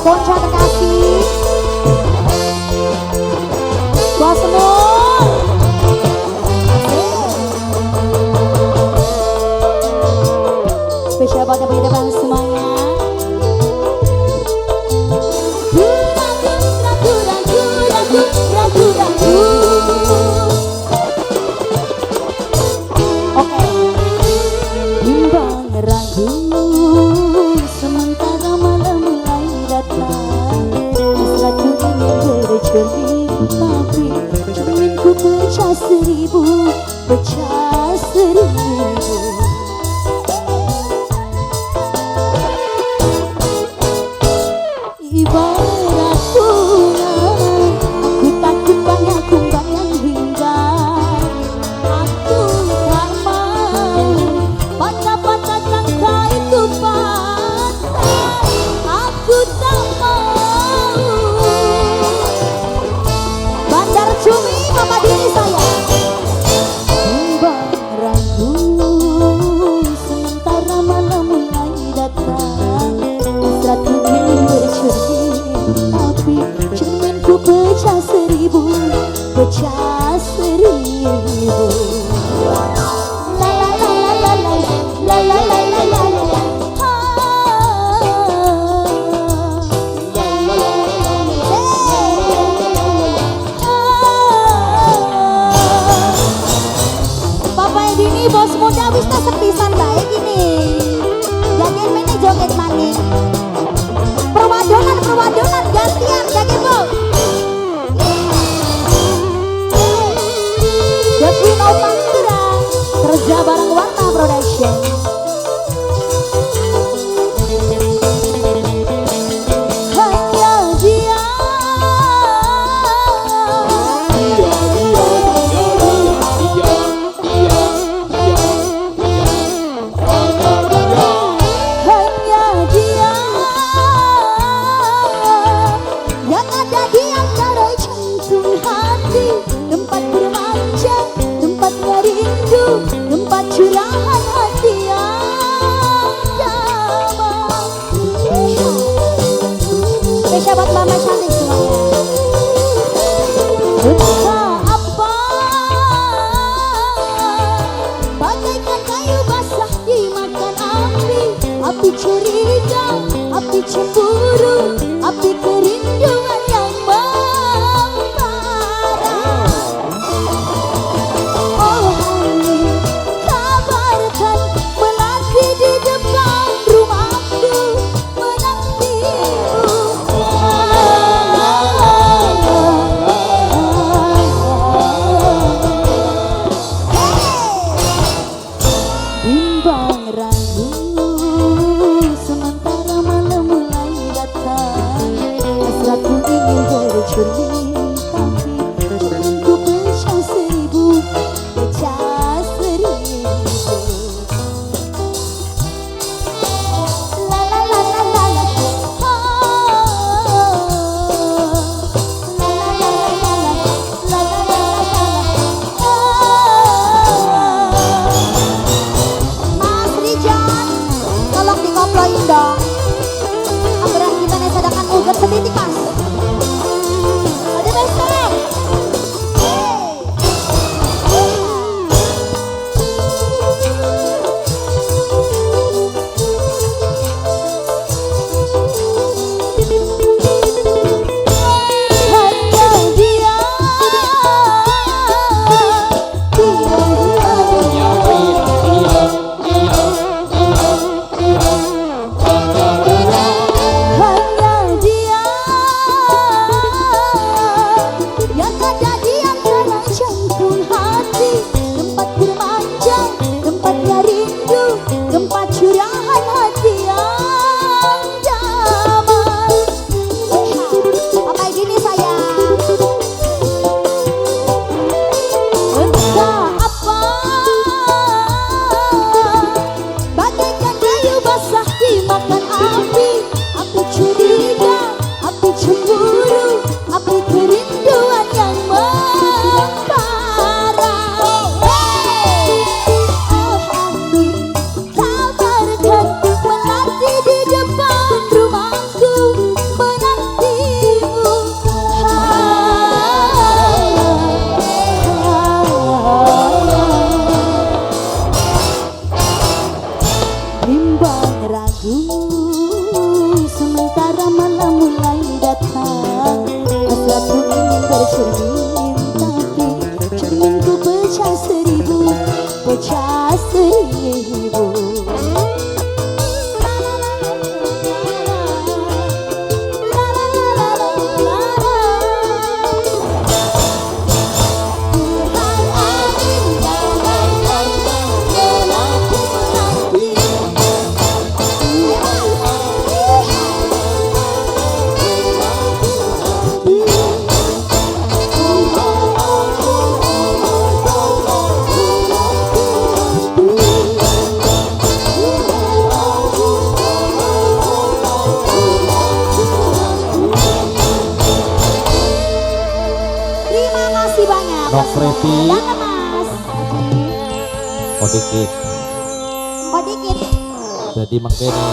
Konca terkasih buat semua. Spesial buat yang depan semuanya. Oke. Bimbang ragu sementara malam mulai datang. Hasratku ingin bercermin, tapi cerminku pecah seribu, pecah seribu. Ibarat bunga, aku takut banyak kumbang yang indah. Aku tak mau patah-patah tangkai itu patah. Aku tak mau. Bandar Cumi Mama Dini saya. Bimbang ragu sementara malam mulai datang. Hasratku ingin bercermin, tapi cerminku pecah seribu, pecah seribu. La la la la la la la la la la la la. Bapak Dini bos muda wis tak sepisan baik ini. Jagen mene joget maning. Perwadonan gantian jagen bu. The Queen of Pantura kerja bareng Warna Production. Hanya dia. Hanya dia yang ada di antara jantung hati, tempat bermanja, tempat merindu, tempat curahan hati yang damai. Spesial buat mama cantik semuanya. Entah apa, bagaikan kayu basah dimakan api, api curiga, api cemburu, api kerinduan yang membara. Oh honey, kabarkan menanti di depan rumahku, menantimu. Bimbang ragu sementara malam mulai datang. bimbang ragu, sementara malam mulai datang. Hasratku ingin bercermin, tapi cerminku pecah seribu, pecah seribu. Nok Preti Mas oh dikit oh dikit jadi mengkene